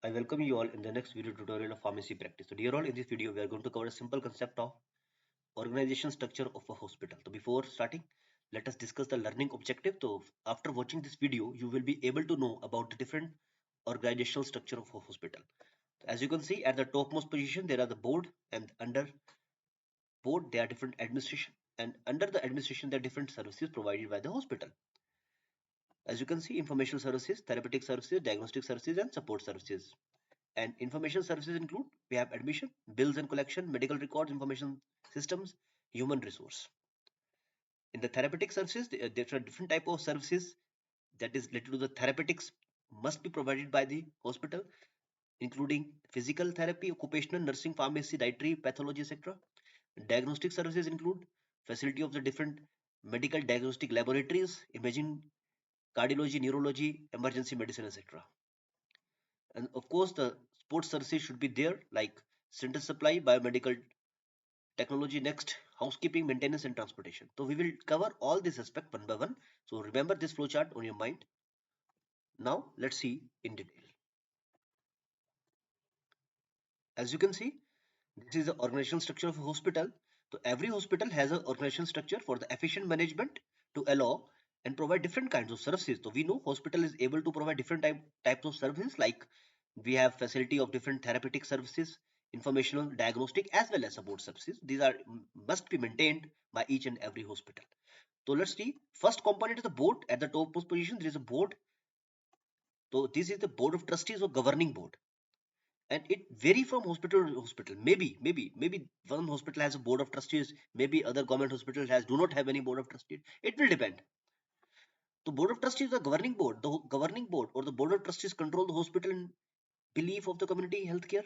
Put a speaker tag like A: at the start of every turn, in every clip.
A: I welcome you all in the next video tutorial of pharmacy practice. So dear all, in this video we are going to cover a simple concept of organization structure of a hospital. So before starting, let us discuss the learning objective. So after watching this video, you will be able to know about the different organizational structure of a hospital. As you can see at the topmost position, there are the board, and under board there are different administration, and under the administration there are different services provided by the hospital. As you can see, information services, therapeutic services, diagnostic services, and support services. And information services include we have admission, bills and collection, medical records, information systems, human resource. In the therapeutic services, there are different type of services that is related to the therapeutics must be provided by the hospital, including physical therapy, occupational nursing, pharmacy, dietary, pathology, etc. Diagnostic services include facility of the different medical diagnostic laboratories, imaging, cardiology, neurology, emergency medicine, etc. And of course, the sports services should be there, like center supply, biomedical technology, next housekeeping, maintenance, and transportation. So we will cover all this aspect one by one. So remember this flowchart on your mind. Now let's see in detail. As you can see, this is the organizational structure of a hospital. So every hospital has an organizational structure for the efficient management to allow and provide different kinds of services. So we know hospital is able to provide different types of services, like we have facility of different therapeutic services, informational, diagnostic, as well as support services. These are must be maintained by each and every hospital. So let's see. First component is the board. At the top post position, there is a board. So this is the board of trustees or governing board, and it vary from hospital to hospital. Maybe one hospital has a board of trustees. Maybe other government hospital has do not have any board of trustees. It will depend. The board of trustees, the governing board, governing board or the board of trustees control the hospital in belief of the community healthcare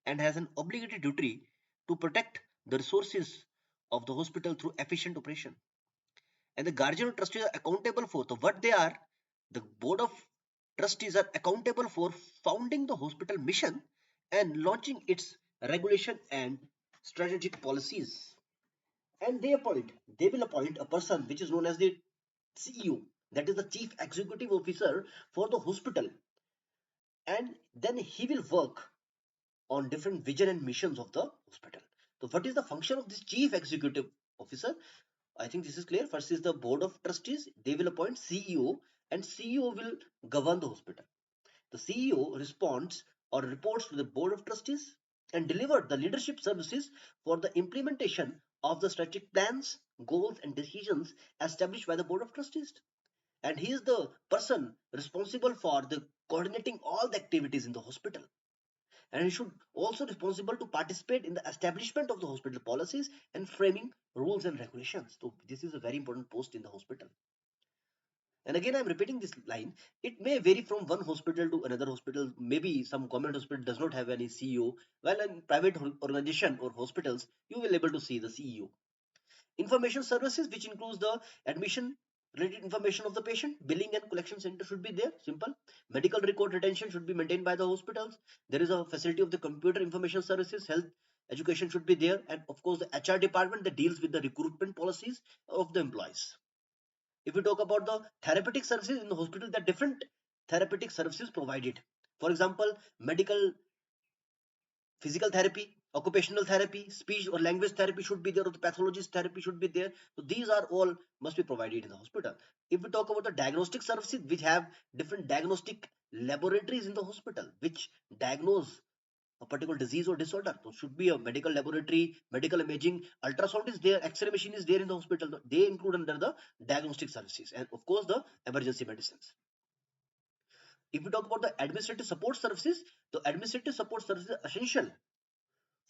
A: and has an obligatory duty to protect the resources of the hospital through efficient operation. And the guardian of trustees are accountable for so what they are. The board of trustees are accountable for founding the hospital mission and launching its regulation and strategic policies. And they will appoint a person which is known as the CEO, that is the chief executive officer for the hospital, and then he will work on different vision and missions of the hospital. So what is the function of this chief executive officer? I think this is clear. First is the board of trustees. They will appoint CEO, and CEO will govern the hospital. The CEO responds or reports to the board of trustees and deliver the leadership services for the implementation of the strategic plans, goals, and decisions established by the board of trustees. And he is the person responsible for the coordinating all the activities in the hospital, and he should also responsible to participate in the establishment of the hospital policies and framing rules and regulations. So this is a very important post in the hospital. And again, I'm repeating this line. It may vary from one hospital to another hospital. Maybe some government hospital does not have any CEO, while in private organization or hospitals you will able to see the CEO. Information services, which includes the admission related information of the patient, billing and collection center should be there. Simple. Medical record retention should be maintained by the hospitals. There is a facility of the computer information services, health education should be there, and of course the HR department that deals with the recruitment policies of the employees. If we talk about the therapeutic services in the hospital, there are different therapeutic services provided. For example, medical, physical therapy, occupational therapy, speech or language therapy should be there, or the pathologist therapy should be there. So these are all must be provided in the hospital. If we talk about the diagnostic services, which have different diagnostic laboratories in the hospital, which diagnose a particular disease or disorder, so should be a medical laboratory, medical imaging, ultrasound is there, X-ray machine is there in the hospital. They include under the diagnostic services, and of course the emergency medicines. If we talk about the administrative support services, the administrative support services are essential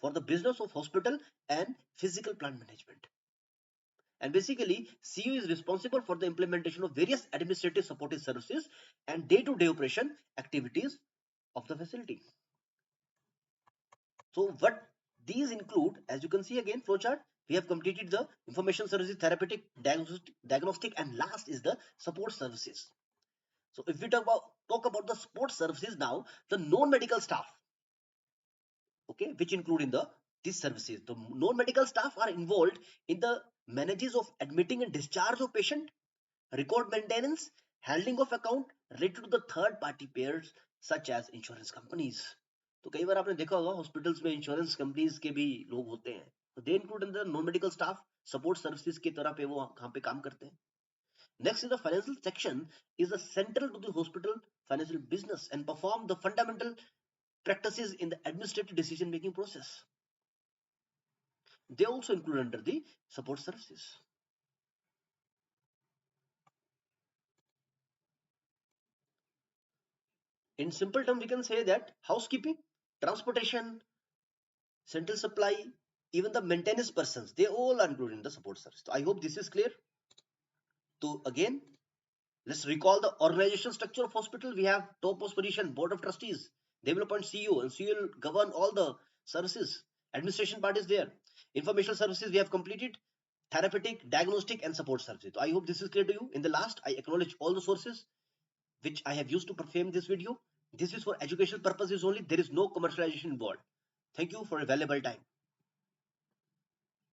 A: for the business of hospital and physical plant management. And basically, CEO is responsible for the implementation of various administrative supportive services and day-to-day operation activities of the facility. So what these include, as you can see again, flowchart, we have completed the information services, therapeutic, diagnostic, and last is the support services. So if we talk about the support services now, the non-medical staff, okay, which include in the these services. The non-medical staff are involved in the manages of admitting and discharge of patient, record maintenance, Handling of account related to the third party payers such as insurance companies. तो कई बार आपने देखा होगा hospitals में insurance companies के भी लोग होते हैं, तो they include in the non medical staff support services की तरह पे वो कहाँ पे काम करते हैं. Next is the financial section is the central to the hospital financial business and perform the fundamental practices in the administrative decision making process. They also include under the support services. In simple terms, we can say that housekeeping, transportation, central supply, even the maintenance persons, they all are included in the support service. So I hope this is clear. So again, let's recall the organizational structure of hospital. We have top post position, board of trustees. They will appoint CEO, and CEO will govern all the services. Administration part is there. Informational services we have completed. Therapeutic, diagnostic, and support services. So I hope this is clear to you. In the last, I acknowledge all the sources which I have used to frame this video. This is for educational purposes only. There is no commercialization involved. Thank you for a valuable time.